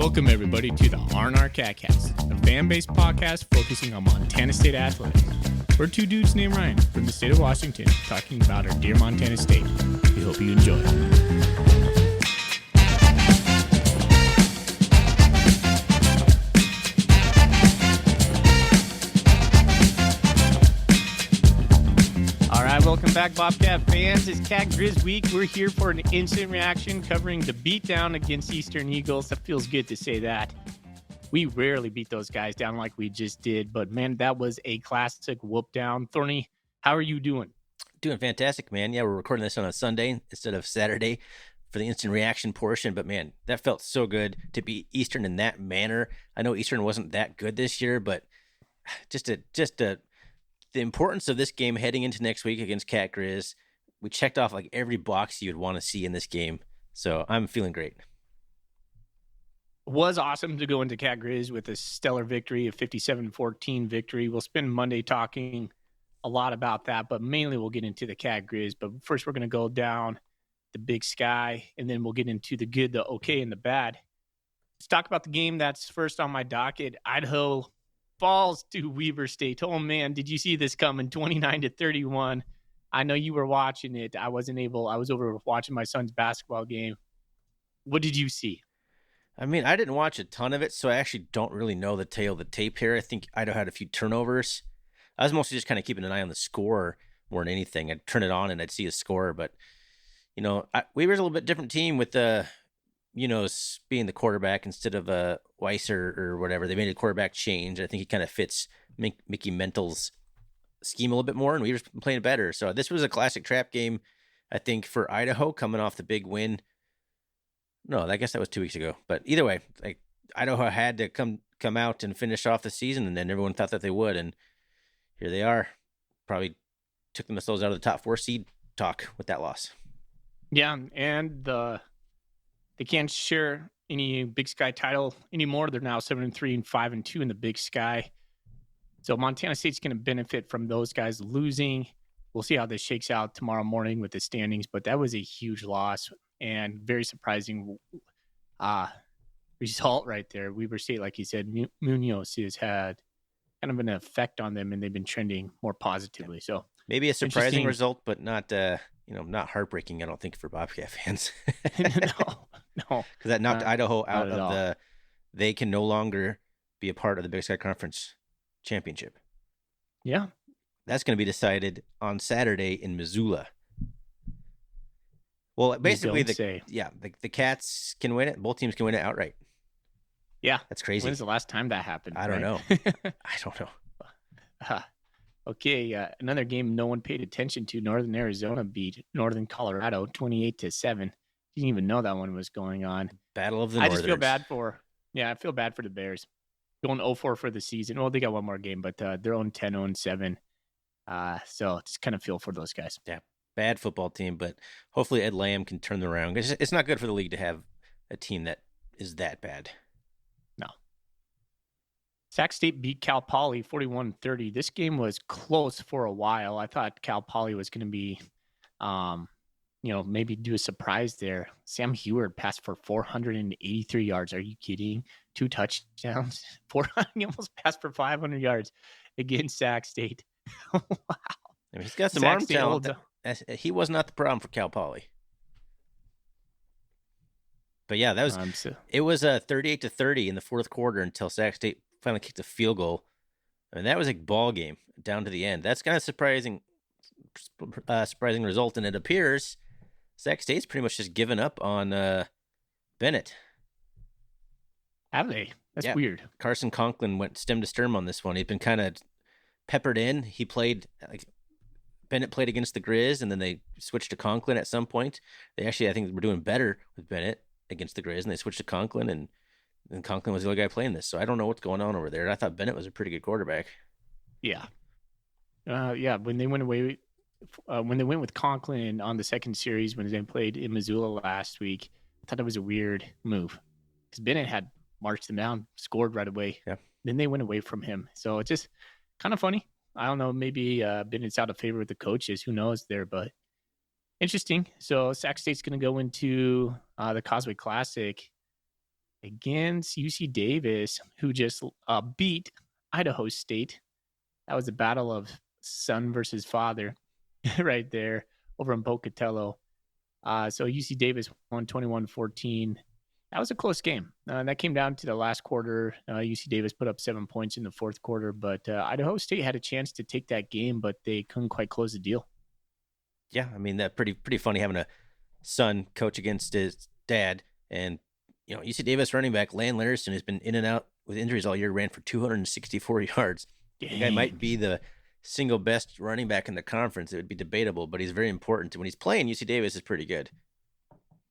Welcome, everybody, to the R&R CatCast, a fan-based podcast focusing on Montana State athletics. We're two dudes named Ryan from the state of Washington talking about our dear Montana State. We hope you enjoy. All right, welcome back, Bobcat fans. It's Cat Grizz Week. We're here for an instant reaction covering the beatdown against Eastern Eagles. That feels good to say that. We rarely beat those guys down like we just did, but man, that was a classic whoop down. Thorny, how are you doing? Doing fantastic, man. Yeah, we're recording this on a Sunday instead of Saturday for the instant reaction portion, but man, that felt so good to beat Eastern in that manner. I know Eastern wasn't that good this year, but the importance of this game heading into next week against Cat Grizz, we checked off like every box you'd want to see in this game, so I'm feeling great. Was awesome to go into Cat Grizz with a stellar victory, a 57-14 victory. We'll spend Monday talking a lot about that, but mainly we'll get into the Cat Grizz. But first, we're going to go down the Big Sky, and then we'll get into the good, the okay, and the bad. Let's talk about the game that's first on my docket. Idaho falls to Weber State. Oh, man, did you see this coming? 29-31. I know you were watching it. I was over watching my son's basketball game. What did you see? I mean, I didn't watch a ton of it, so I actually don't really know the tale of the tape here. I think Idaho had a few turnovers. I was mostly just kind of keeping an eye on the score more than anything. I'd turn it on and I'd see a score, but, Weber's a little bit different team with being the quarterback instead of Weiss or whatever. They made a quarterback change. I think he kind of fits Mickey Mental's scheme a little bit more, and Weber's been playing better. So this was a classic trap game, I think, for Idaho coming off the big win. No, I guess that was 2 weeks ago. But either way, like Idaho had to come out and finish off the season, and then everyone thought that they would, and here they are. Probably took themselves out of the top 4 seed talk with that loss. Yeah, and they can't share any Big Sky title anymore. They're now 7-3 and 5-2 in the Big Sky. So Montana State's going to benefit from those guys losing. We'll see how this shakes out tomorrow morning with the standings, but that was a huge loss and very surprising result right there. Weber State, like you said, Munoz has had kind of an effect on them, and they've been trending more positively. So maybe a surprising result, but not not heartbreaking, I don't think, for Bobcat fans. No. Because that knocked Idaho out of they can no longer be a part of the Big Sky Conference Championship. Yeah. That's going to be decided on Saturday in Missoula. Well, basically, the Cats can win it. Both teams can win it outright. Yeah. That's crazy. When's the last time that happened? I don't know. I don't know. Okay, another game no one paid attention to. Northern Arizona beat Northern Colorado 28-7. Didn't even know that one was going on. Battle of the Northerns. I just feel bad I feel bad for the Bears. Going 0-4 for the season. Well, they got one more game, but they're on 10-7. So just kind of feel for those guys. Yeah, bad football team, but hopefully Ed Lamb can turn them around. It's not good for the league to have a team that is that bad. No. Sac State beat Cal Poly 41-30. This game was close for a while. I thought Cal Poly was going to be, maybe do a surprise there. Sam Heward passed for 483 yards. Are you kidding? 2 touchdowns. He almost passed for 500 yards against Sac State. Wow. I mean, he's got some arm talent. He was not the problem for Cal Poly. But yeah, that was it was 38-30 in the fourth quarter until Sac State finally kicked a field goal. I mean, that was a ball game down to the end. That's kind of surprising result, and it appears Sac State's pretty much just given up on Bennett. Have they? That's weird. Carson Conklin went stem to stern on this one. He'd been kind of peppered in. He played Bennett played against the Grizz, and then they switched to Conklin at some point. They actually, I think, were doing better with Bennett against the Grizz, and they switched to Conklin, and Conklin was the other guy playing this. So I don't know what's going on over there. I thought Bennett was a pretty good quarterback. Yeah. When they went with Conklin on the second series, when they played in Missoula last week, I thought it was a weird move because Bennett had marched them down, scored right away. Yeah. Then they went away from him. So it's just kind of funny. I don't know. Maybe Bennett's out of favor with the coaches. Who knows there, but interesting. So Sac State's going to go into the Causeway Classic against UC Davis, who just beat Idaho State. That was a battle of son versus father right there over in Pocatello. So UC Davis won 21-14. That was a close game. That came down to the last quarter. UC Davis put up 7 points in the fourth quarter, but Idaho State had a chance to take that game, but they couldn't quite close the deal. Yeah, I mean, that pretty funny having a son coach against his dad. And, UC Davis running back Lan Larison has been in and out with injuries all year, ran for 264 yards. Dang. The guy might be the single best running back in the conference. It would be debatable, but he's very important. When he's playing, UC Davis is pretty good.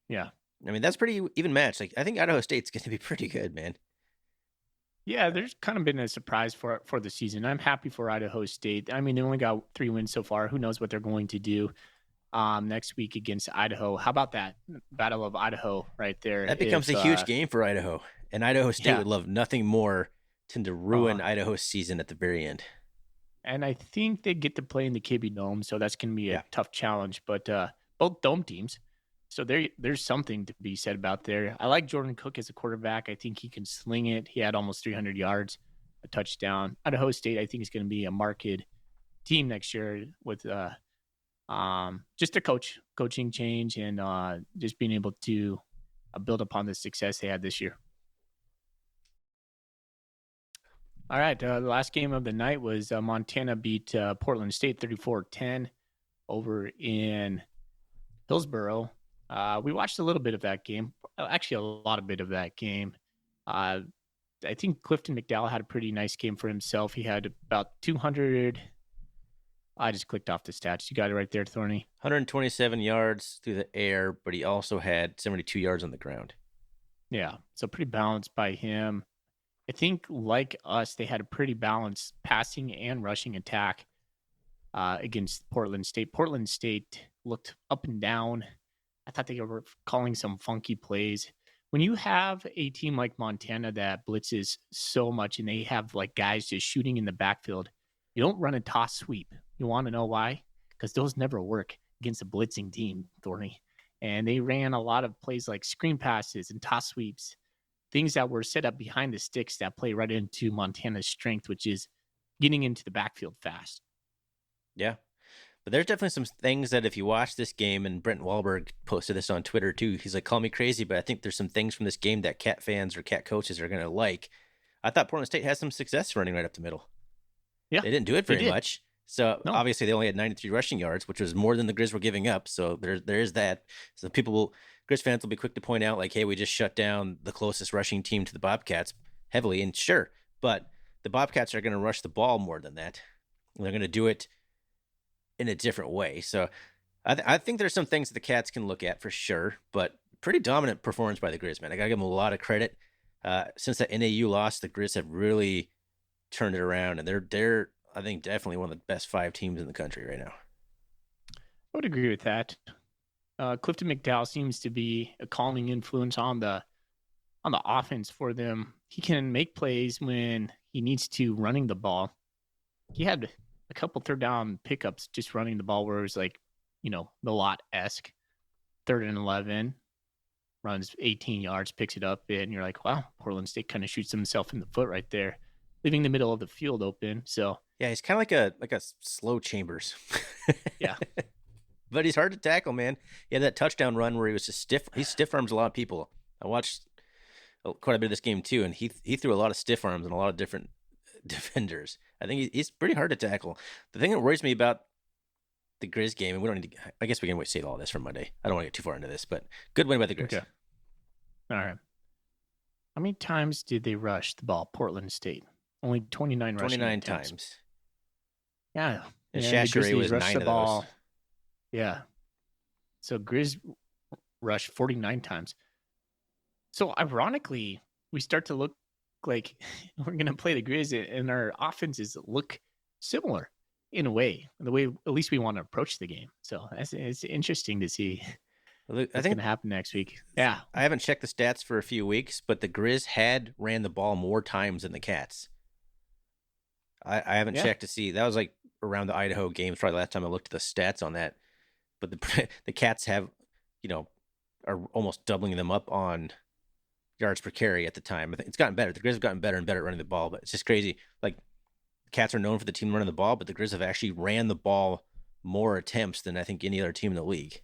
Yeah. I mean, that's pretty even match. Like, I think Idaho State's going to be pretty good, man. Yeah, there's kind of been a surprise for the season. I'm happy for Idaho State. I mean, they only got 3 wins so far. Who knows what they're going to do next week against Idaho? How about that Battle of Idaho right there? That becomes a huge game for Idaho, and Idaho State would love nothing more than to ruin Idaho's season at the very end. And I think they get to play in the KB Dome, so that's going to be a tough challenge. But both dome teams, so there's something to be said about there. I like Jordan Cook as a quarterback. I think he can sling it. He had almost 300 yards, a touchdown. Idaho State, I think, is going to be a marked team next year with just a coaching change and just being able to build upon the success they had this year. All right, the last game of the night was Montana beat Portland State 34-10 over in Hillsboro. We watched a little bit of that game, actually a lot of bit of that game. I think Clifton McDowell had a pretty nice game for himself. He had about 200. I just clicked off the stats. You got it right there, Thorny. 127 yards through the air, but he also had 72 yards on the ground. Yeah, so pretty balanced by him. I think, like us, they had a pretty balanced passing and rushing attack against Portland State. Portland State looked up and down. I thought they were calling some funky plays. When you have a team like Montana that blitzes so much and they have like guys just shooting in the backfield, you don't run a toss sweep. You want to know why? Because those never work against a blitzing team, Thorny. And they ran a lot of plays like screen passes and toss sweeps, things that were set up behind the sticks that play right into Montana's strength, which is getting into the backfield fast. Yeah. But there's definitely some things that if you watch this game, and Brent Wahlberg posted this on Twitter too, he's like, call me crazy, but I think there's some things from this game that Cat fans or Cat coaches are going to like. I thought Portland State had some success running right up the middle. Yeah. They didn't do it very much. So obviously they only had 93 rushing yards, which was more than the Grizz were giving up. So there is that. So Grizz fans will be quick to point out like, hey, we just shut down the closest rushing team to the Bobcats heavily. And sure, but the Bobcats are going to rush the ball more than that. And they're going to do it in a different way. So I think there's some things that the Cats can look at for sure, but pretty dominant performance by the Grizz, man. I got to give them a lot of credit. Since that NAU loss, the Grizz have really turned it around, and they're I think definitely one of the best 5 teams in the country right now. I would agree with that. Clifton McDowell seems to be a calming influence on the offense for them. He can make plays when he needs to running the ball. He had a couple third down pickups just running the ball where it was like, the lot-esque. 3rd and 11, runs 18 yards, picks it up, and you're like, wow, Portland State kind of shoots himself in the foot right there, leaving the middle of the field open. So yeah, he's kind of like a slow Chambers. Yeah. But he's hard to tackle, man. He had that touchdown run where he was just stiff. He stiff arms a lot of people. I watched quite a bit of this game too, and he threw a lot of stiff arms and a lot of different defenders. I think he's pretty hard to tackle. The thing that worries me about the Grizz game, and we don't need to, I guess we can save all this for Monday. I don't want to get too far into this, but good win by the Grizz. Okay. All right. How many times did they rush the ball, Portland State? Only 29 rushing 29 attempts. times. Yeah. And Shashere was 9 of those. Yeah. So Grizz rushed 49 times. So ironically, we start to look like we're going to play the Grizz and our offenses look similar in a way, the way at least we want to approach the game. So it's interesting to see what's going to happen next week. Yeah. I haven't checked the stats for a few weeks, but the Grizz had ran the ball more times than the Cats. I haven't checked to see. That was like around the Idaho game. It's probably the last time I looked at the stats on that. But the Cats have, are almost doubling them up on yards per carry at the time. I think it's gotten better. The Grizz have gotten better and better at running the ball, but it's just crazy. Like, Cats are known for the team running the ball, but the Grizz have actually ran the ball more attempts than I think any other team in the league.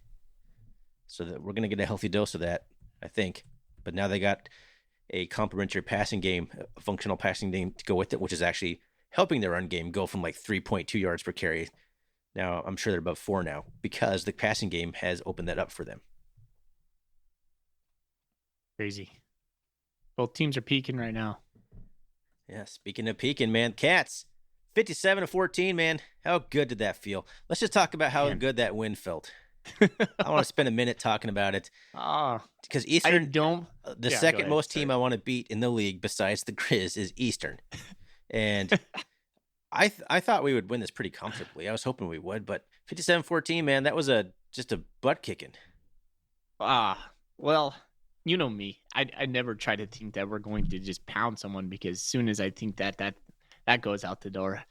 So that we're going to get a healthy dose of that, I think. But now they got a complementary passing game, a functional passing game to go with it, which is actually helping their run game go from like 3.2 yards per carry. Now, I'm sure they're above 4 now because the passing game has opened that up for them. Crazy. Both teams are peaking right now. Yeah, speaking of peaking, man, Cats, 57-14, man. How good did that feel? Let's just talk about how good that win felt. I want to spend a minute talking about it. Because Eastern, the second most team I want to beat in the league besides the Grizz is Eastern. And I thought we would win this pretty comfortably. I was hoping we would, but 57-14, man, that was just a butt kicking. Well, you know me. I never try to think that we're going to just pound someone, because as soon as I think that goes out the door.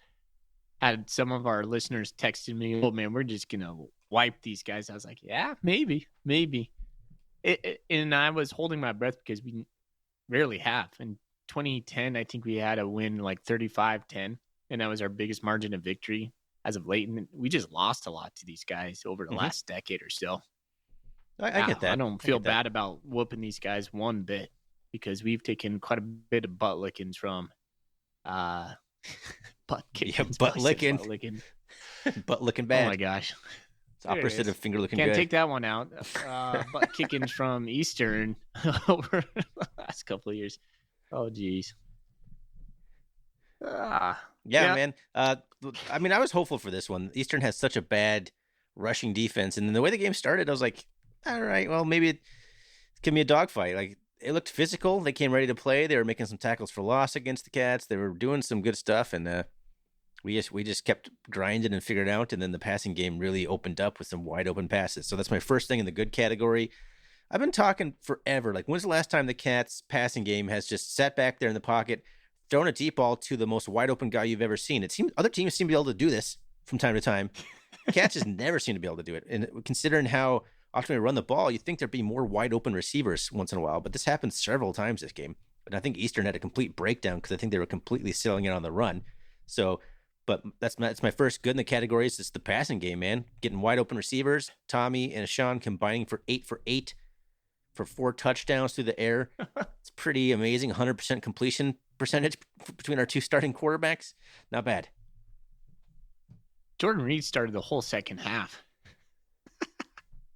Had some of our listeners texted me, "Oh man, we're just gonna wipe these guys." I was like, "Yeah, maybe." And I was holding my breath because we rarely have. In 2010, I think we had a win like 35-10, and that was our biggest margin of victory as of late. And we just lost a lot to these guys over the last decade or so. I get that. I don't feel bad about whooping these guys one bit, because we've taken quite a bit of butt lickings from butt kicking. Butt licking bad. Oh my gosh. It's opposite of finger looking good. Can't take that one out. Butt kickings from Eastern over the last couple of years. Oh geez. Yeah, man. I mean, I was hopeful for this one. Eastern has such a bad rushing defense, and then the way the game started, I was like, all right, well, maybe it can be a dogfight. Like, it looked physical. They came ready to play. They were making some tackles for loss against the Cats. They were doing some good stuff, and we just kept grinding and figured it out. And then the passing game really opened up with some wide open passes. So that's my first thing in the good category. I've been talking forever. Like, when's the last time the Cats passing game has just sat back there in the pocket, thrown a deep ball to the most wide open guy you've ever seen? It seems other teams seem to be able to do this from time to time. Cats just never seem to be able to do it. And considering how often we run the ball, you'd think there'd be more wide open receivers once in a while, but this happened several times this game. And I think Eastern had a complete breakdown because I think they were completely selling it on the run. So, but that's my first good in the categories. It's the passing game, man. Getting wide open receivers. Tommy and Sean combining for 8 for 8 for 4 touchdowns through the air. It's pretty amazing. 100% completion percentage between our two starting quarterbacks. Not bad. Jordan Reed started the whole second half.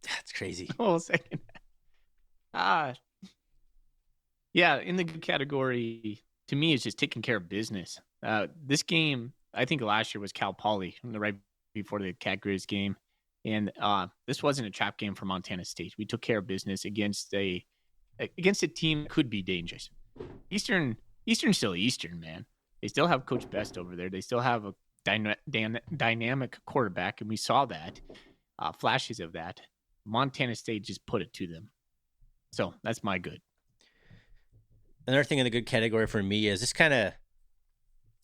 That's crazy. The whole second half. Yeah, in the good category, to me, it's just taking care of business. This game, I think last year was Cal Poly, right before the Cat Grizz game. And this wasn't a trap game for Montana State. We took care of business against a team that could be dangerous. Eastern's still Eastern, man. They still have Coach Best over there. They still have a dynamic quarterback, and we saw that, flashes of that. Montana State just put it to them. So that's my good. Another thing in the good category for me is this kind of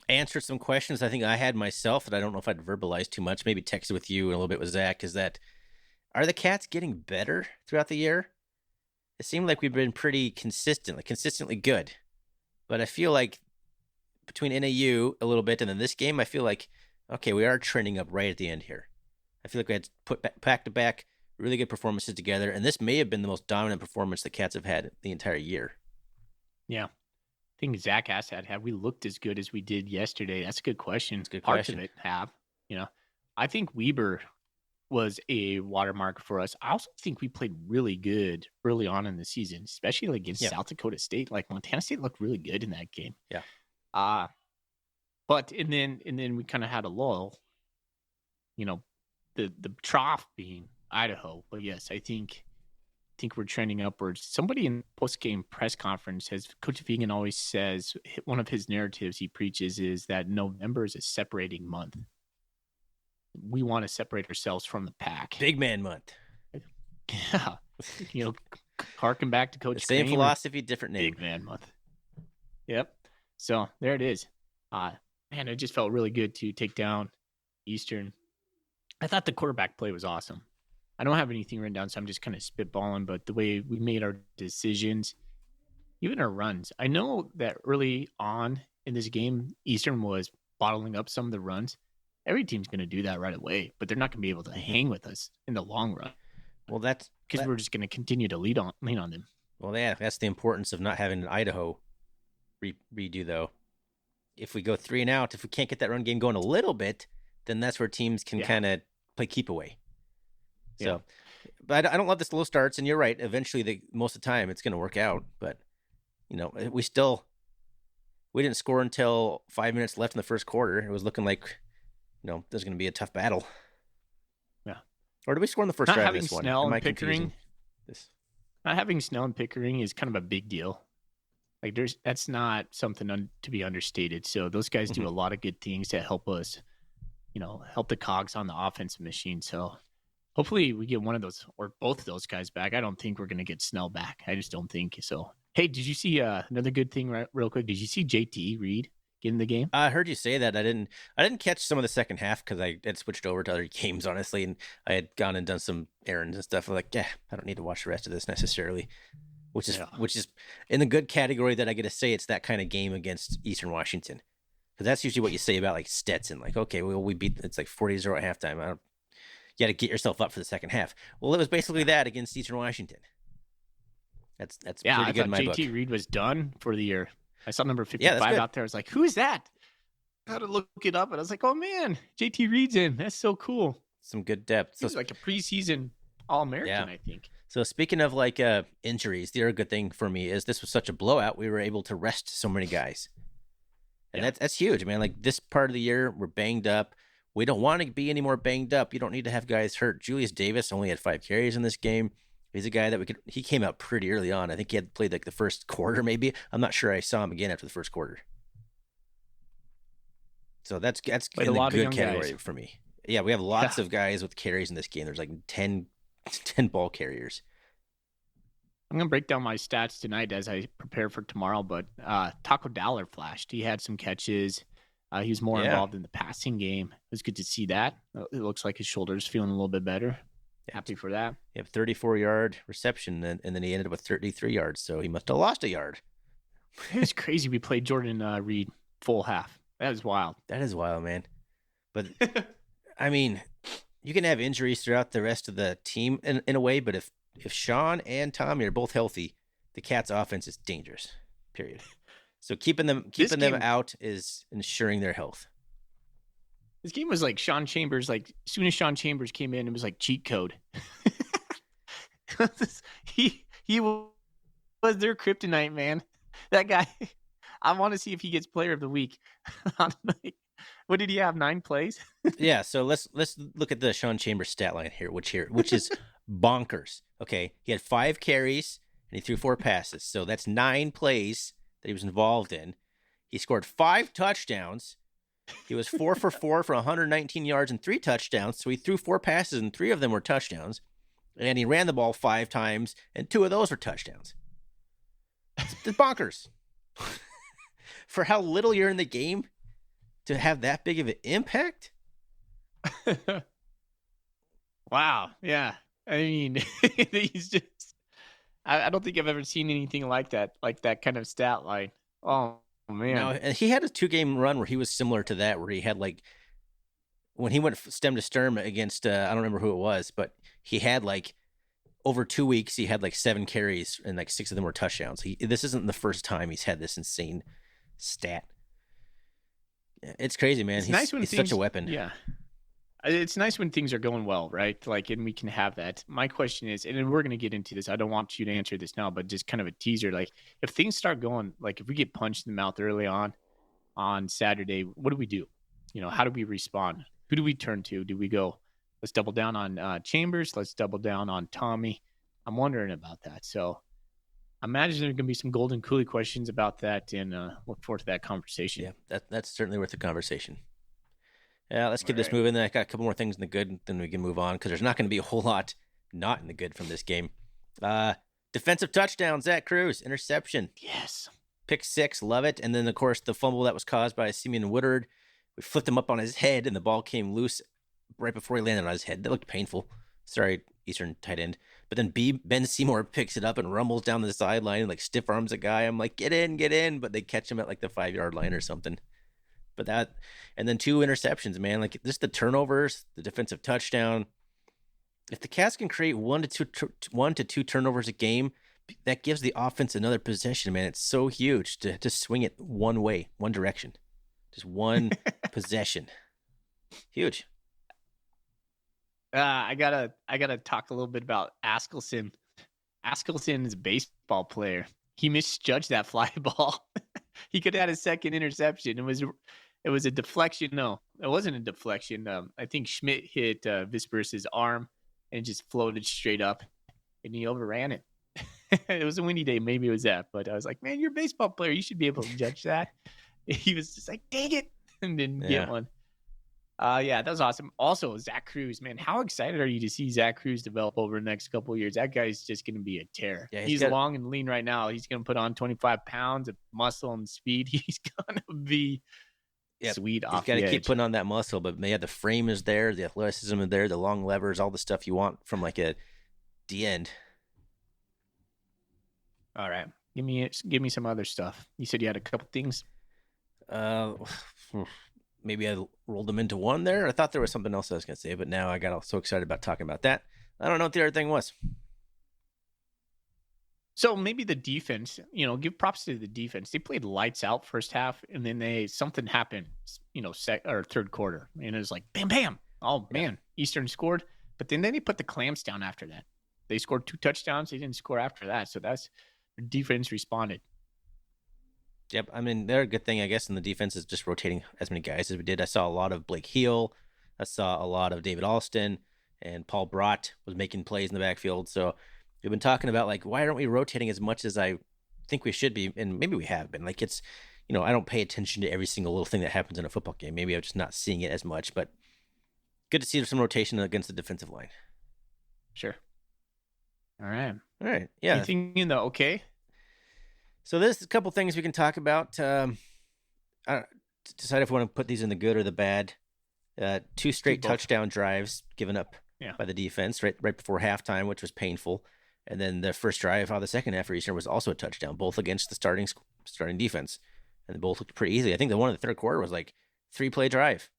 answered some questions I think I had myself that I don't know if I'd verbalize too much, maybe texted with you and a little bit with Zach, is that, are the Cats getting better throughout the year? It seemed like we've been pretty consistently good. But I feel like between NAU a little bit and then this game, I feel like, okay, we are trending up right at the end here. I feel like we had to put back-to-back really good performances together, and this may have been the most dominant performance the Cats have had the entire year. Yeah. I think Zach asked that, have we looked as good as we did yesterday? That's a good question. That's a good Parts question. of it have. I think Weber was a watermark for us. I also think we played really good early on in the season, especially against South Dakota State. Like, Montana State looked really good in that game. Yeah. But and then we kind of had a lull. The trough being Idaho. But yes, I think we're trending upwards. Somebody in post-game press conference Coach Vegan always says, one of his narratives he preaches is that November is a separating month. We want to separate ourselves from the pack. Big man month. Yeah. Harken back to Coach the same Kramer. Philosophy, different name. Big man month. Yep. So there it is. Man, it just felt really good to take down Eastern. I thought the quarterback play was awesome. I don't have anything written down, so I'm just kind of spitballing, but the way we made our decisions, even our runs. I know that early on in this game, Eastern was bottling up some of the runs. Every team's going to do that right away, but they're not going to be able to hang with us in the long run Well, because we're just going to continue to lean on them. well, yeah, that's the importance of not having an Idaho redo though. If we go 3 and out, if we can't get that run game going a little bit, then that's where teams can kind of play keep away. So, but I don't love the slow starts. And you're right. Eventually, most of the time, it's going to work out. But we didn't score until 5 minutes left in the first quarter. It was looking like there's going to be a tough battle. Yeah. Or did we score in the first drive of this one? Snell and Pickering. Not having Snell and Pickering is kind of a big deal. Like that's not something to be understated. So those guys do a lot of good things to help us, help the cogs on the offensive machine. So hopefully we get one of those or both of those guys back. I don't think we're going to get Snell back. I just don't think so. Hey, did you see another good thing real quick? Did you see JT Reed get in the game? I heard you say that. I didn't catch some of the second half because I had switched over to other games, honestly, and I had gone and done some errands and stuff. I'm like, I don't need to watch the rest of this necessarily. Which is in the good category that I get to say it's that kind of game against Eastern Washington. Because that's usually what you say about like Stetson. Like, okay, well, we beat, it's like 40-0 at halftime. You got to get yourself up for the second half. Well, it was basically that against Eastern Washington. That's pretty good in my book. JT Reed was done for the year. I saw number 55 out there. I was like, who is that? I had to look it up, and I was like, oh, man, JT Reed's in. That's so cool. Some good depth. He's like a preseason All-American, I think. So speaking of like injuries, the other good thing for me is this was such a blowout. We were able to rest so many guys. And that's huge, man. Like this part of the year, we're banged up. We don't want to be any more banged up. You don't need to have guys hurt. Julius Davis only had 5 carries in this game. He's a guy that he came out pretty early on. I think he had played like the first quarter, maybe. I'm not sure I saw him again after the first quarter. So that's in the good category for me. Yeah, we have lots of guys with carries in this game. There's like 10 ball carriers. I'm going to break down my stats tonight as I prepare for tomorrow, but Taco Dollar flashed. He had some catches. He was more involved in the passing game. It was good to see that. It looks like his shoulder's feeling a little bit better. Happy for that. He had a 34-yard reception, and then he ended up with 33 yards, so he must have lost a yard. It was crazy. We played Jordan Reed full half. That was wild. That is wild, man. But, I mean, you can have injuries throughout the rest of the team in a way, but if Sean and Tommy are both healthy, the Cats' offense is dangerous, period. So keeping them out is ensuring their health. This game was like Sean Chambers. Like as soon as Sean Chambers came in, it was like cheat code. he was their kryptonite, man. That guy. I want to see if he gets Player of the Week. What did he have? 9 plays? Yeah. So let's look at the Sean Chambers stat line here, which is bonkers. Okay, he had 5 carries and he threw 4 passes. So that's 9 plays that he was involved in. He scored 5 touchdowns. He was 4 for 4 for 119 yards and 3 touchdowns. So he threw 4 passes and 3 of them were touchdowns. And he ran the ball 5 times and 2 of those were touchdowns. It's bonkers. For how little you're in the game to have that big of an impact? Wow. Yeah. I mean, he's just, I don't think I've ever seen anything like that kind of stat line. Oh, man. No, and he had a 2-game run where he was similar to that, where he had like, when he went stem to stern against, I don't remember who it was, but he had like, over 2 weeks, he had like 7 carries and like 6 of them were touchdowns. This isn't the first time he's had this insane stat. It's crazy, man. He's such a weapon. Yeah. It's nice when things are going well, right? Like, and we can have that. My question is, and we're going to get into this. I don't want you to answer this now, but just kind of a teaser. Like, if things start going, like if we get punched in the mouth early on Saturday, what do we do? How do we respond? Who do we turn to? Do we go, let's double down on Chambers. Let's double down on Tommy. I'm wondering about that. So I imagine there's going to be some Golden Coolie questions about that, and look forward to that conversation. Yeah, that's certainly worth the conversation. Yeah, let's keep this moving. I got a couple more things in the good, then we can move on, because there's not going to be a whole lot not in the good from this game. Defensive touchdown, Zach Cruz, interception. Yes. Pick 6, love it. And then, of course, the fumble that was caused by Simeon Woodard. We flipped him up on his head, and the ball came loose right before he landed on his head. That looked painful. Sorry, Eastern tight end. But then Ben Seymour picks it up and rumbles down the sideline and like stiff arms a guy. I'm like, get in. But they catch him at like the 5-yard line or something. But that, and then 2 interceptions, man. Like just the turnovers, the defensive touchdown. If the Cats can create 1 to 2 turnovers a game, that gives the offense another possession, man. It's so huge to swing it one way, one direction. Just one possession. Huge. I gotta talk a little bit about Askelson. Askelson is a baseball player. He misjudged that fly ball. He could have had a second interception. It was a deflection. No, it wasn't a deflection. I think Schmidt hit Visperis' arm and just floated straight up, and he overran it. It was a windy day. Maybe it was that, but I was like, man, you're a baseball player. You should be able to judge that. He was just like, dang it, and didn't get one. Yeah, that was awesome. Also, Zach Cruz, man, how excited are you to see Zach Cruz develop over the next couple of years? That guy's just going to be a tear. Yeah, he's long and lean right now. He's going to put on 25 pounds of muscle and speed. He's going to be sweet off the edge. He's got to keep putting on that muscle, but the frame is there, the athleticism is there, the long levers, all the stuff you want from like a D end. All right, give me some other stuff. You said you had a couple things. Maybe I rolled them into one there. I thought there was something else I was going to say, but now I got so excited about talking about that. I don't know what the other thing was. So maybe the defense, give props to the defense. They played lights out first half, and then something happened, third quarter. And it was like, bam, bam. Oh, man, Eastern scored. But then they put the clamps down after that. They scored 2 touchdowns. They didn't score after that. So their defense responded. Yep, I mean, they're a good thing, I guess, in the defense is just rotating as many guys as we did. I saw a lot of Blake Heel. I saw a lot of David Alston, and Paul Brott was making plays in the backfield. So we've been talking about, like, why aren't we rotating as much as I think we should be? And maybe we have been. Like, it's, I don't pay attention to every single little thing that happens in a football game. Maybe I'm just not seeing it as much, but good to see some rotation against the defensive line. Sure. All right. Yeah. Anything in the okay? So there's a couple things we can talk about. Decide if we want to put these in the good or the bad. 2 straight touchdown drives given up by the defense right before halftime, which was painful. And then the first drive out of the second half for Eastern was also a touchdown, both against the starting defense. And they both looked pretty easy. I think the one in the third quarter was like 3-play drive.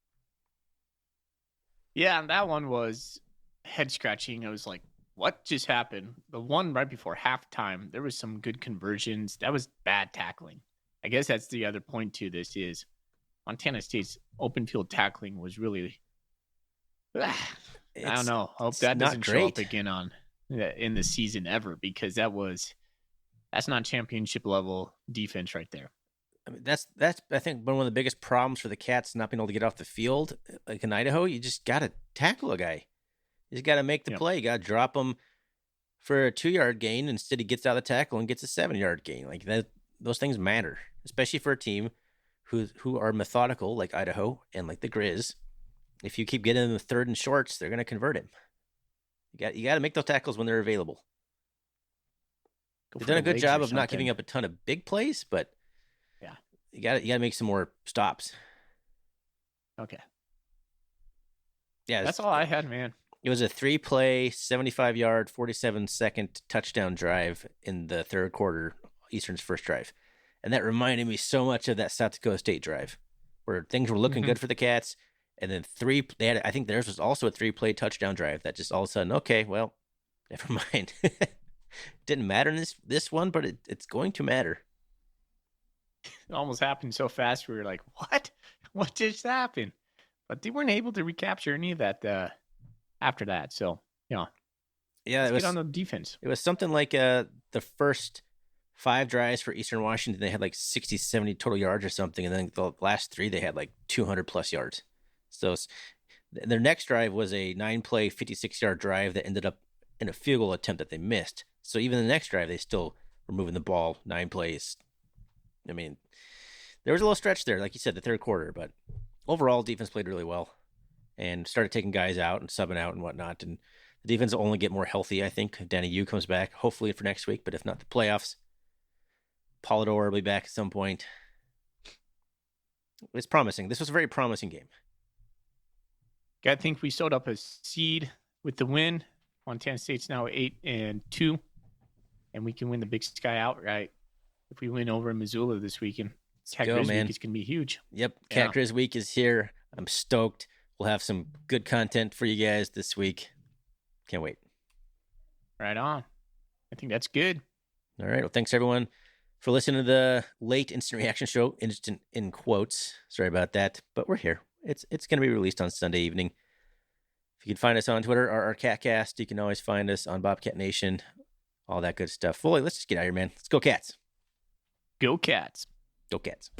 Yeah, and that one was head scratching. I was like, what just happened? The one right before halftime, there was some good conversions. That was bad tackling. I guess that's the other point to this is Montana State's open field tackling was really, I don't know. I hope that doesn't show up again in the season ever, because that's not championship level defense right there. I mean, that's I think one of the biggest problems for the Cats not being able to get off the field. Like in Idaho, you just got to tackle a guy. You just got to make the play. You got to drop him for a 2-yard gain. Instead, he gets out of the tackle and gets a 7-yard gain. Like that, those things matter, especially for a team who are methodical like Idaho and like the Grizz. If you keep getting them the 3rd and shorts, they're going to convert him. You got to make those tackles when they're available. They've done a good job of not giving up a ton of big plays, but you got to make some more stops. Okay. Yeah, that's all I had, man. It was a 3-play, 75-yard, 47-second touchdown drive in the third quarter, Eastern's first drive. And that reminded me so much of that South Dakota State drive, where things were looking good for the Cats. And then I think theirs was also a 3-play touchdown drive that just all of a sudden, okay, well, never mind. Didn't matter in this one, but it's going to matter. It almost happened so fast we were like, what? What just happened? But they weren't able to recapture any of that after that. So, let's get on the defense. It was something like the first 5 drives for Eastern Washington, they had like 60, 70 total yards or something. And then the last 3, they had like 200-plus yards. So their next drive was a 9-play, 56-yard drive that ended up in a field goal attempt that they missed. So even the next drive, they still were moving the ball 9 plays. I mean, there was a little stretch there, like you said, the third quarter. But overall, defense played really well and started taking guys out and subbing out and whatnot. And the defense will only get more healthy, I think, if Danny Yu comes back, hopefully for next week. But if not, the playoffs. Polidor will be back at some point. It's promising. This was a very promising game. I think we sewed up a seed with the win. Montana State's now 8-2, and we can win the Big Sky outright if we win over in Missoula this weekend. Cat go, Grizz man. week is going to be huge. Yep, Yeah. Cat Grizz week is here. I'm stoked. We'll have some good content for you guys this week. Can't wait. Right on. I think that's good. All right. Well, thanks everyone for listening to the late instant reaction show. Instant in quotes. Sorry about that, but we're here. It's going to be released on Sunday evening. If you can find us on Twitter, our Catcast, you can always find us on Bobcat Nation, all that good stuff. Fully, let's just get out of here, man. Let's go Cats. Go Cats. Go Cats.